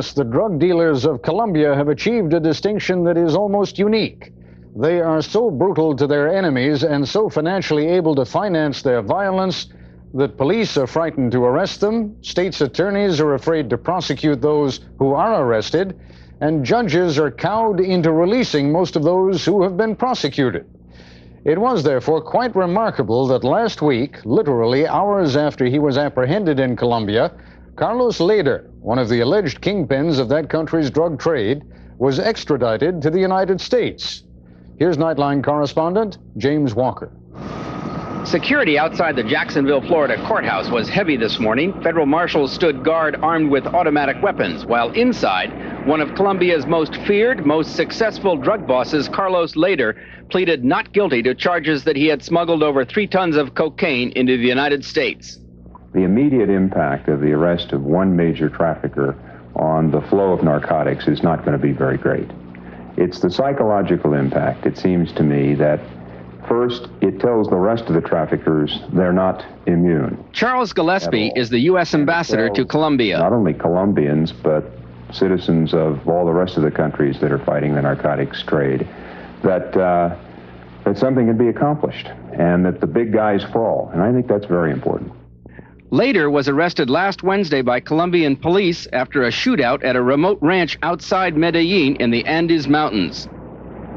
The drug dealers of Colombia have achieved a distinction that is almost unique. They are so brutal to their enemies and so financially able to finance their violence that police are frightened to arrest them, states' attorneys are afraid to prosecute those who are arrested, and judges are cowed into releasing most of those who have been prosecuted. It was therefore quite remarkable that last week, literally hours after he was apprehended in Colombia, Carlos Lehder, one of the alleged kingpins of that country's drug trade, was extradited to the United States. Here's Nightline correspondent James Walker. Security outside the Jacksonville, Florida courthouse was heavy this morning. Federal marshals stood guard armed with automatic weapons, while inside, one of Colombia's most feared, most successful drug bosses, Carlos Lehder, pleaded not guilty to charges that he had smuggled over 3 tons of cocaine into the United States. The immediate impact of the arrest of one major trafficker on the flow of narcotics is not going to be very great. It's the psychological impact, it seems to me, that first, it tells the rest of the traffickers they're not immune. Charles Gillespie is the U.S. ambassador to Colombia. Not only Colombians, but citizens of all the rest of the countries that are fighting the narcotics trade, that something can be accomplished and that the big guys fall. And I think that's very important. Lehder was arrested last Wednesday by Colombian police after a shootout at a remote ranch outside Medellin in the Andes Mountains.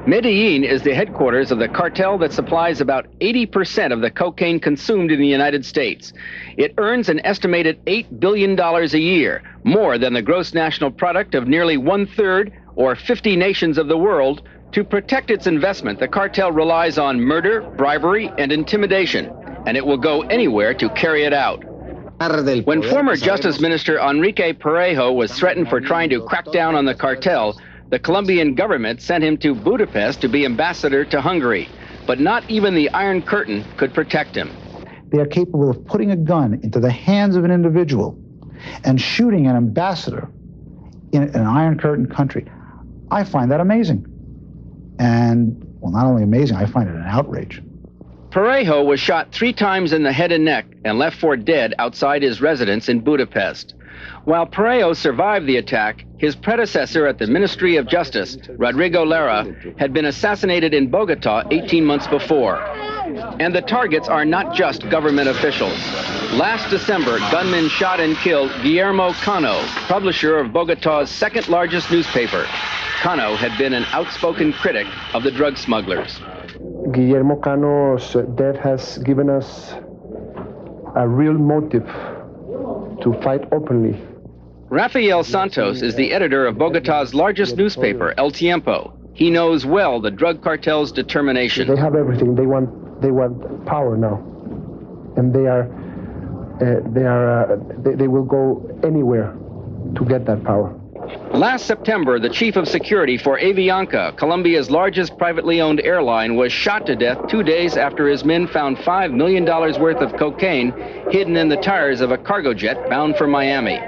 Medellin is the headquarters of the cartel that supplies about 80% of the cocaine consumed in the United States. It earns an estimated $8 billion a year, more than the gross national product of nearly 1/3 or 50 nations of the world. To protect its investment, the cartel relies on murder, bribery, and intimidation, and it will go anywhere to carry it out. When former Justice Minister Enrique Parejo was threatened for trying to crack down on the cartel, the Colombian government sent him to Budapest to be ambassador to Hungary. But not even the Iron Curtain could protect him. They are capable of putting a gun into the hands of an individual and shooting an ambassador in an Iron Curtain country. I find that amazing. And, well, not only amazing, I find it an outrage. Parejo was shot 3 times in the head and neck and left for dead outside his residence in Budapest. While Parejo survived the attack, his predecessor at the Ministry of Justice, Rodrigo Lara, had been assassinated in Bogota 18 months before. And the targets are not just government officials. Last December, gunmen shot and killed Guillermo Cano, publisher of Bogota's second largest newspaper. Cano had been an outspoken critic of the drug smugglers. Guillermo Cano's death has given us a real motive to fight openly. Rafael Santos is the editor of Bogota's largest newspaper, El Tiempo. He knows well the drug cartel's determination. They have everything. They want power now, and they will go anywhere to get that power. Last September, the chief of security for Avianca, Colombia's largest privately owned airline, was shot to death 2 days after his men found $5 million worth of cocaine hidden in the tires of a cargo jet bound for Miami.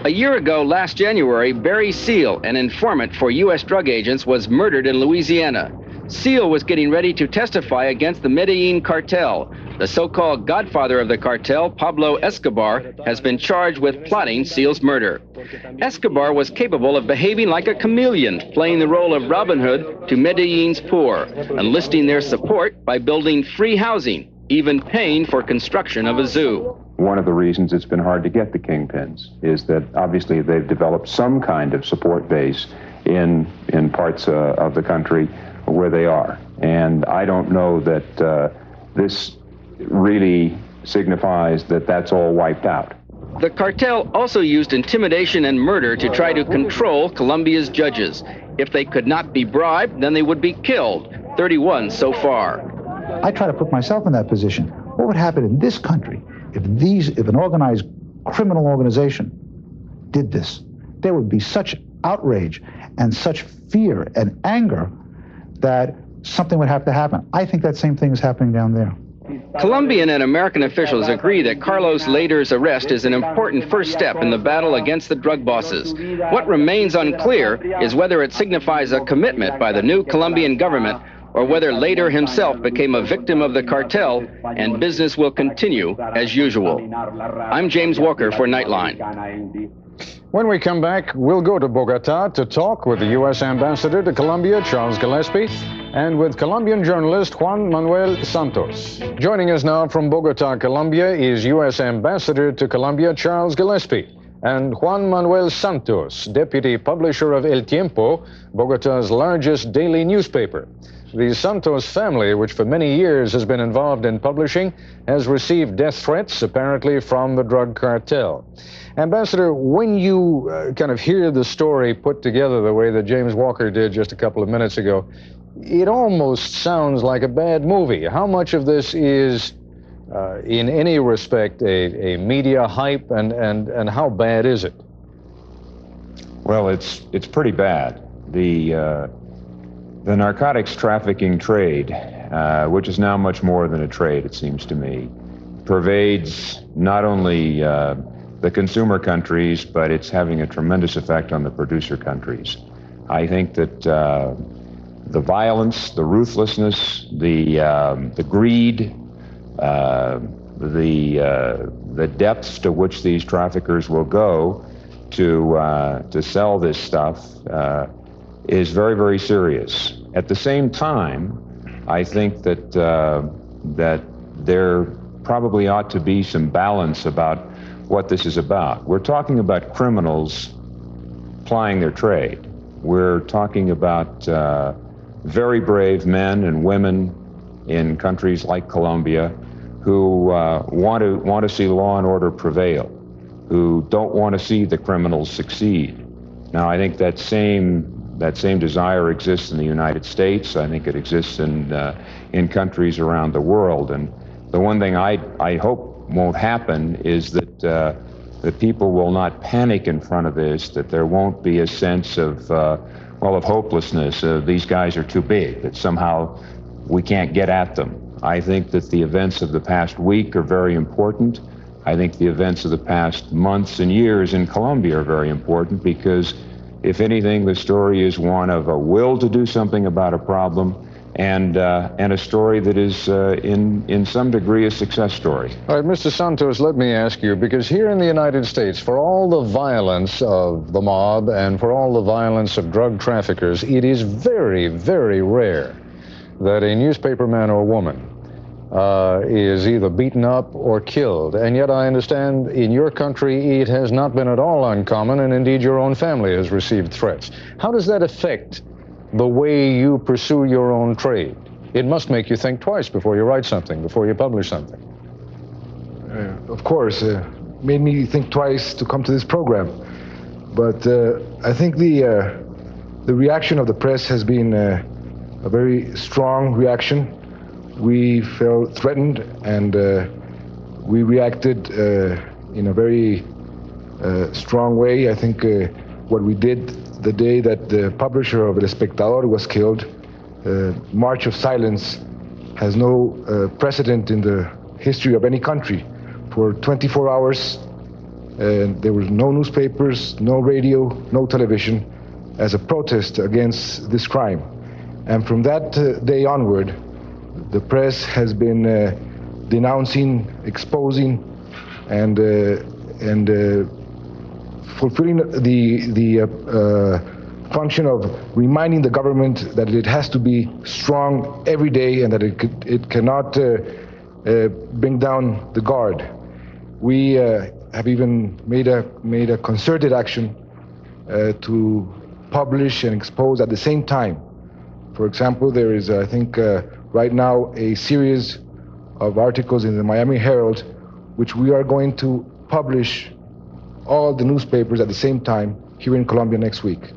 A year ago, last January, Barry Seal, an informant for U.S. drug agents, was murdered in Louisiana. Seal was getting ready to testify against the Medellin Cartel. The so-called godfather of the cartel, Pablo Escobar, has been charged with plotting Seal's murder. Escobar was capable of behaving like a chameleon, playing the role of Robin Hood to Medellin's poor, enlisting their support by building free housing, even paying for construction of a zoo. One of the reasons it's been hard to get the kingpins is that obviously they've developed some kind of support base in parts of the country where they are. And I don't know that this really signifies that that's all wiped out. The cartel also used intimidation and murder to try to control Colombia's judges. If they could not be bribed, then they would be killed. 31 so far. I try to put myself in that position. What would happen in this country if an organized criminal organization did this? There would be such outrage and such fear and anger that something would have to happen. I think that same thing is happening down there. Colombian and American officials agree that Carlos Lehder's arrest is an important first step in the battle against the drug bosses. What remains unclear is whether it signifies a commitment by the new Colombian government or whether Lehder himself became a victim of the cartel and business will continue as usual. I'm James Walker for Nightline. When we come back, we'll go to Bogota to talk with the U.S. Ambassador to Colombia, Charles Gillespie, and with Colombian journalist Juan Manuel Santos. Joining us now from Bogota, Colombia, is U.S. Ambassador to Colombia, Charles Gillespie, and Juan Manuel Santos, deputy publisher of El Tiempo, Bogota's largest daily newspaper. The Santos family, which for many years has been involved in publishing, has received death threats, apparently from the drug cartel. Ambassador, when you kind of hear the story put together the way that James Walker did just a couple of minutes ago, it almost sounds like a bad movie. How much of this is, in any respect, a media hype, and how bad is it? Well, it's pretty bad. The narcotics trafficking trade, which is now much more than a trade, it seems to me, pervades not only the consumer countries, but it's having a tremendous effect on the producer countries. I think that the violence, the ruthlessness, the greed, the depths to which these traffickers will go to sell this stuff is very, very serious. At the same time, I think that that there probably ought to be some balance about what this is about. We're talking about criminals plying their trade. We're talking about very brave men and women in countries like Colombia who want to see law and order prevail, who don't want to see the criminals succeed. Now, I think that same desire exists in the United States. I think it exists in countries around the world. And the one thing I hope won't happen is that people will not panic in front of this, that there won't be a sense of hopelessness. These guys are too big, that somehow we can't get at them. I think that the events of the past week are very important. I think the events of the past months and years in Colombia are very important because, if anything, the story is one of a will to do something about a problem and a story that is, in some degree, a success story. All right, Mr. Santos, let me ask you, because here in the United States, for all the violence of the mob and for all the violence of drug traffickers, it is very, very rare that a newspaperman or woman is either beaten up or killed. And yet I understand in your country it has not been at all uncommon, and indeed your own family has received threats. How does that affect the way you pursue your own trade? It must make you think twice before you write something, before you publish something. Of course, made me think twice to come to this program. But I think the reaction of the press has been a very strong reaction. We felt threatened, and we reacted in a very strong way. I think what we did the day that the publisher of El Espectador was killed, March of Silence, has no precedent in the history of any country. For 24 hours, there were no newspapers, no radio, no television, as a protest against this crime. And from that day onward, the press has been denouncing, exposing, and fulfilling the function of reminding the government that it has to be strong every day and that it cannot bring down the guard. We have even made a concerted action to publish and expose at the same time. For example, there is, I think, right now a series of articles in the Miami Herald, which we are going to publish all the newspapers at the same time here in Colombia next week.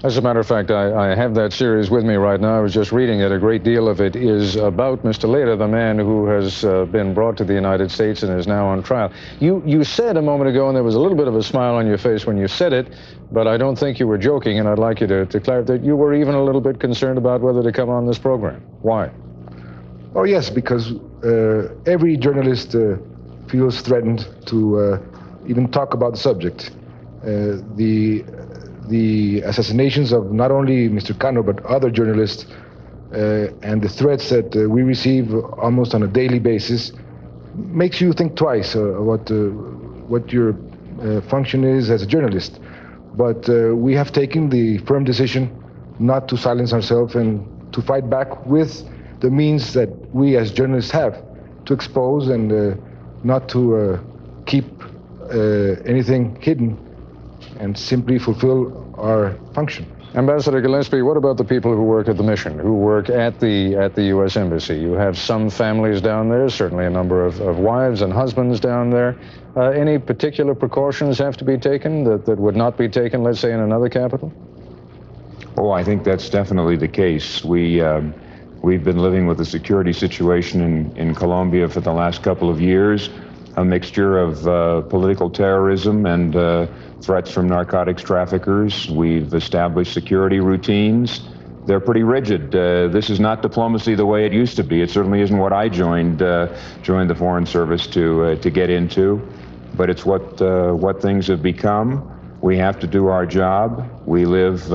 As a matter of fact, I have that series with me right now. I was just reading it. A great deal of it is about Mr. Lehder, the man who has been brought to the United States and is now on trial. You said a moment ago, and there was a little bit of a smile on your face when you said it, but I don't think you were joking, and I'd like you to clarify that you were even a little bit concerned about whether to come on this program. Why? Oh, yes, because every journalist feels threatened to even talk about the subject. The assassinations of not only Mr. Cano, but other journalists, and the threats that we receive almost on a daily basis makes you think twice what you're function is as a journalist. But we have taken the firm decision not to silence ourselves and to fight back with the means that we as journalists have to expose and not to keep anything hidden and simply fulfill our function. Ambassador Gillespie, what about the people who work at the mission, who work at the U.S. Embassy? You have some families down there, certainly a number of wives and husbands down there. Any particular precautions have to be taken that would not be taken, let's say, in another capital? Oh, I think that's definitely the case. We've been living with the security situation in Colombia for the last couple of years, a mixture of political terrorism and threats from narcotics traffickers. We've established security routines. They're pretty rigid. This is not diplomacy the way it used to be. It certainly isn't what I joined the Foreign Service to get into, but it's what things have become. We have to do our job. We live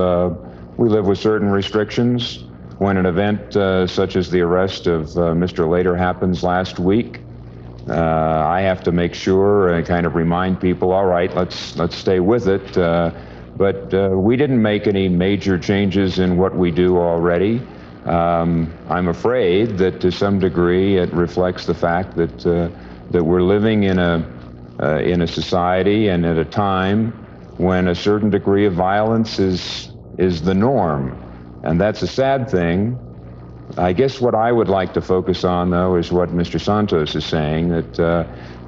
with certain restrictions. When an event such as the arrest of Mr. Lehder happens last week, I have to make sure and kind of remind people, all right, let's stay with it. But we didn't make any major changes in what we do already. I'm afraid that to some degree it reflects the fact that we're living in a society and at a time when a certain degree of violence is the norm. And that's a sad thing. I guess what I would like to focus on, though, is what Mr. Santos is saying, that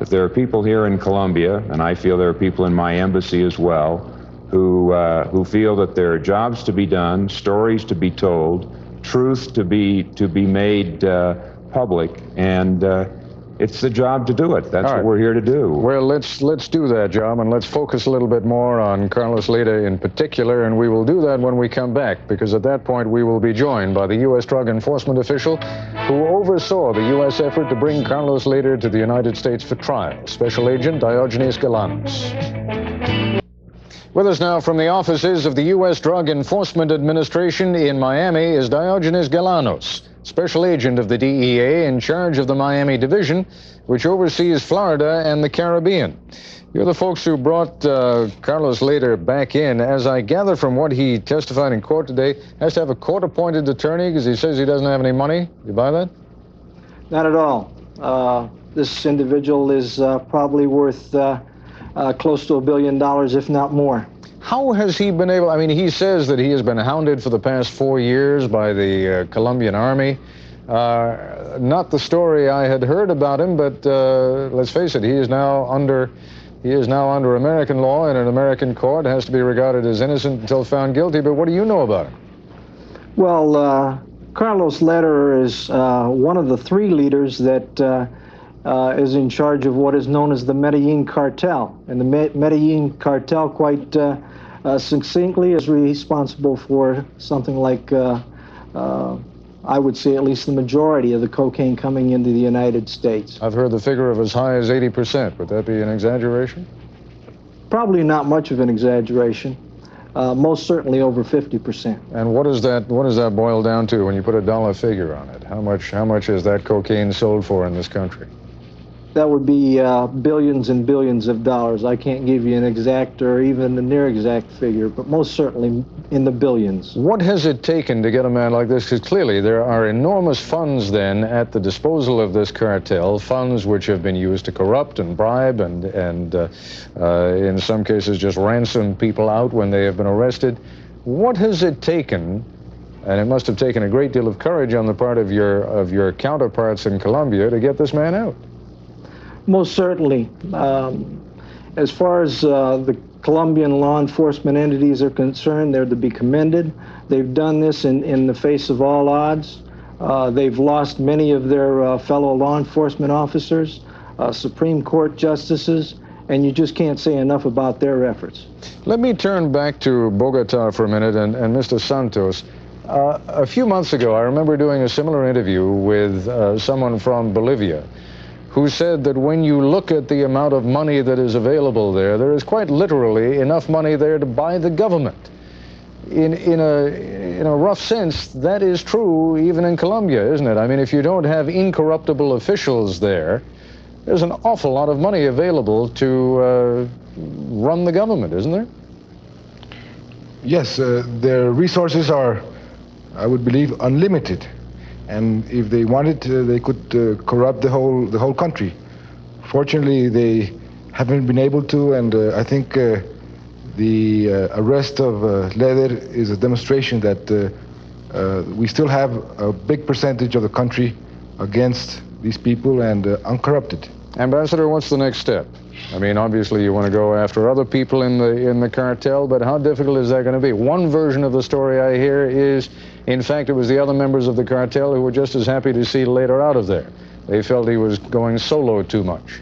there are people here in Colombia, and I feel there are people in my embassy as well, who feel that there are jobs to be done, stories to be told, truth to be made public, and it's the job to do it. That's what we're here to do. Well, let's do that job, and let's focus a little bit more on Carlos Lehder in particular, and we will do that when we come back, because at that point we will be joined by the U.S. drug enforcement official who oversaw the U.S. effort to bring Carlos Lehder to the United States for trial, Special Agent Diogenes Galanos. With us now from the offices of the U.S. Drug Enforcement Administration in Miami is Diogenes Galanos, Special Agent of the DEA in charge of the Miami Division, which oversees Florida and the Caribbean. You're the folks who brought Carlos Lehder back in. As I gather from what he testified in court today, has to have a court-appointed attorney because he says he doesn't have any money. You buy that? Not at all. This individual is probably worth close to $1 billion, if not more. How has he been able, I mean, he says that he has been hounded for the past 4 years by the Colombian army. Not the story I had heard about him, but let's face it, he is now under American law in an American court, has to be regarded as innocent until found guilty. But what do you know about him? Well, Carlos Lehder is one of the 3 leaders that is in charge of what is known as the Medellin Cartel. And the Medellin Cartel, quite succinctly, is responsible for something like, I would say, at least the majority of the cocaine coming into the United States. I've heard the figure of as high as 80%. Would that be an exaggeration? Probably not much of an exaggeration. Most certainly over 50%. And what does that boil down to when you put a dollar figure on it? How much is that cocaine sold for in this country? That would be billions and billions of dollars. I can't give you an exact or even a near exact figure, but most certainly in the billions. What has it taken to get a man like this? Because clearly there are enormous funds then at the disposal of this cartel, funds which have been used to corrupt and bribe and in some cases just ransom people out when they have been arrested. What has it taken? And it must have taken a great deal of courage on the part of your counterparts in Colombia to get this man out. Most certainly. As far as the Colombian law enforcement entities are concerned, they're to be commended. They've done this in the face of all odds. They've lost many of their fellow law enforcement officers, Supreme Court justices, and you just can't say enough about their efforts. Let me turn back to Bogota for a minute and Mr. Santos. A few months ago, I remember doing a similar interview with someone from Bolivia who said that when you look at the amount of money that is available there is quite literally enough money there to buy the government. In a rough sense, that is true even in Colombia, isn't it? I mean, if you don't have incorruptible officials there, there's an awful lot of money available to run the government, isn't there? Yes, their resources are, I would believe, unlimited, and if they wanted, they could corrupt the whole country. Fortunately, they haven't been able to, and I think the arrest of Lehder is a demonstration that we still have a big percentage of the country against these people and uncorrupted. Ambassador, what's the next step? I mean, obviously you want to go after other people in the cartel, but how difficult is that going to be? One version of the story I hear is, in fact, it was the other members of the cartel who were just as happy to see Lehder out of there. They felt he was going solo too much.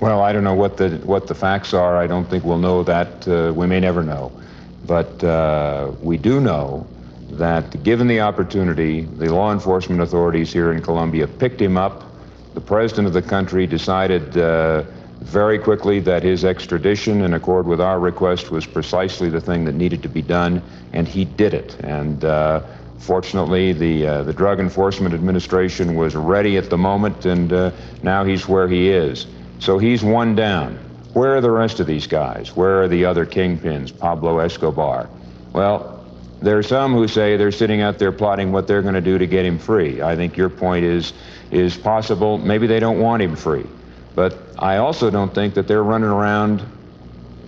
Well, I don't know what the facts are. I don't think we'll know that. We may never know. But we do know that given the opportunity, the law enforcement authorities here in Colombia picked him up. The president of the country decided very quickly that his extradition, in accord with our request, was precisely the thing that needed to be done, and he did it. And fortunately, the Drug Enforcement Administration was ready at the moment, and now he's where he is. So he's one down. Where are the rest of these guys? Where are the other kingpins, Pablo Escobar? Well, there are some who say they're sitting out there plotting what they're going to do to get him free. I think your point is possible. Maybe they don't want him free. But I also don't think that they're running around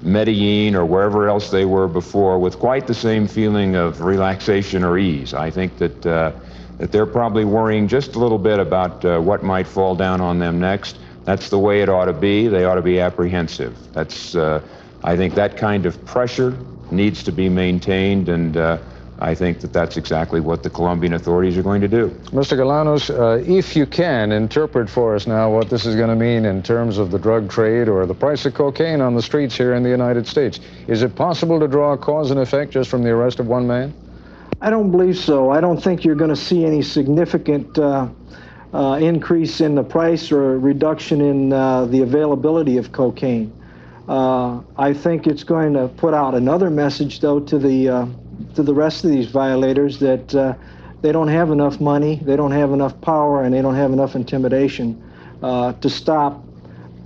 Medellin or wherever else they were before with quite the same feeling of relaxation or ease. I think that they're probably worrying just a little bit about what might fall down on them next. That's the way it ought to be. They ought to be apprehensive. I think that kind of pressure needs to be maintained, and I think that that's exactly what the Colombian authorities are going to do. Mr. Galanos, if you can interpret for us now what this is going to mean in terms of the drug trade or the price of cocaine on the streets here in the United States, is it possible to draw a cause and effect just from the arrest of one man? I don't believe so. I don't think you're going to see any significant increase in the price or reduction in the availability of cocaine. I think it's going to put out another message, though, to the rest of these violators that they don't have enough money, they don't have enough power, and they don't have enough intimidation to stop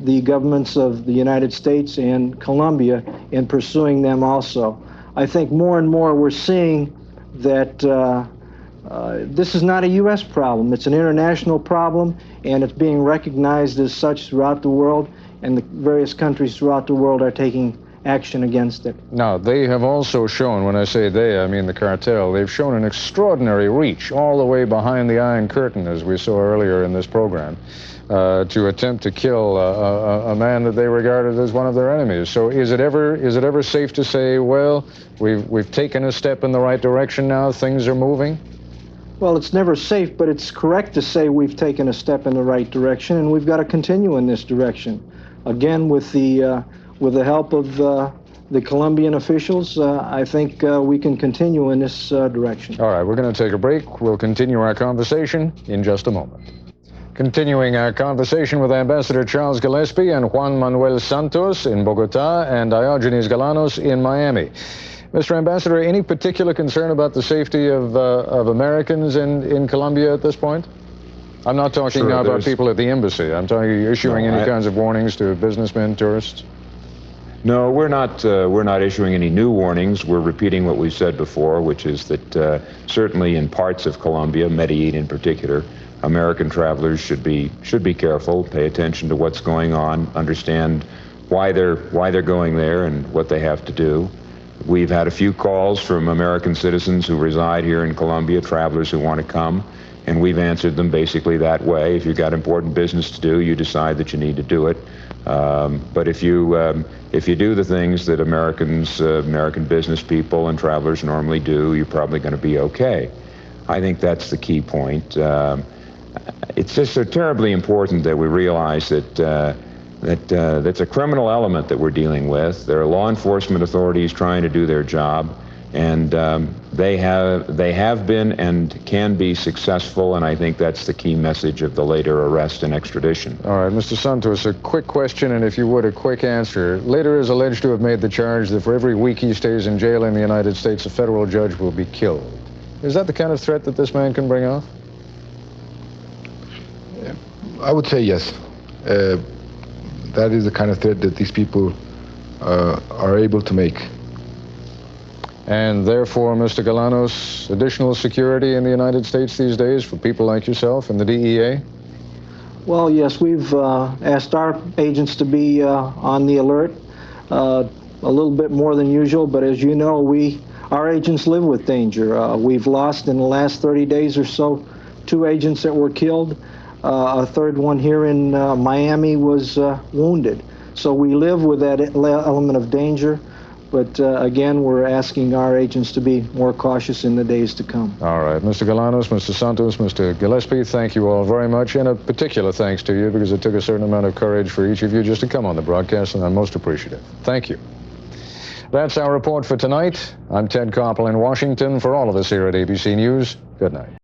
the governments of the United States and Colombia in pursuing them also. I think more and more we're seeing that this is not a U.S. problem. It's an international problem, and it's being recognized as such throughout the world, and the various countries throughout the world are taking action against it. Now, they have also shown, when I say they, I mean the cartel, they've shown an extraordinary reach all the way behind the Iron Curtain, as we saw earlier in this program, to attempt to kill a man that they regarded as one of their enemies. So is it ever safe to say, well, we've taken a step in the right direction now, things are moving? Well, it's never safe, but it's correct to say we've taken a step in the right direction, and we've got to continue in this direction. Again, with the help of the Colombian officials, I think we can continue in this direction. All right, we're going to take a break. We'll continue our conversation in just a moment. Continuing our conversation with Ambassador Charles Gillespie and Juan Manuel Santos in Bogota and Diogenes Galanos in Miami. Mr. Ambassador, any particular concern about the safety of Americans in Colombia at this point? I'm not talking now about people at the embassy. I'm talking issuing any kinds of warnings to businessmen, tourists. No, we're not issuing any new warnings. We're repeating what we've said before, which is that certainly in parts of Colombia, Medellin in particular, American travelers should be careful, pay attention to what's going on, understand why they're going there and what they have to do. We've had a few calls from American citizens who reside here in Colombia, travelers who want to come, and we've answered them basically that way. If you've got important business to do, you decide that you need to do it. But if you do the things that American business people and travelers normally do, you're probably going to be okay. I think that's the key point. It's just so terribly important that we realize that that's a criminal element that we're dealing with. There are law enforcement authorities trying to do their job, and they have been and can be successful, and I think that's the key message of the Lehder arrest and extradition. All right, Mr. Santos, a quick question, and if you would, a quick answer. Lehder is alleged to have made the charge that for every week he stays in jail in the United States, a federal judge will be killed. Is that the kind of threat that this man can bring off? I would say yes. that is the kind of threat that these people are able to make. And therefore, Mr. Galanos, additional security in the United States these days for people like yourself and the DEA? Well, yes, we've asked our agents to be on the alert a little bit more than usual, but as you know, our agents live with danger. We've lost in the last 30 days or so 2 agents that were killed. A third one here in Miami was wounded. So we live with that element of danger. But again, we're asking our agents to be more cautious in the days to come. All right. Mr. Galanos, Mr. Santos, Mr. Gillespie, thank you all very much. And a particular thanks to you, because it took a certain amount of courage for each of you just to come on the broadcast, and I'm most appreciative. Thank you. That's our report for tonight. I'm Ted Koppel in Washington. For all of us here at ABC News, good night.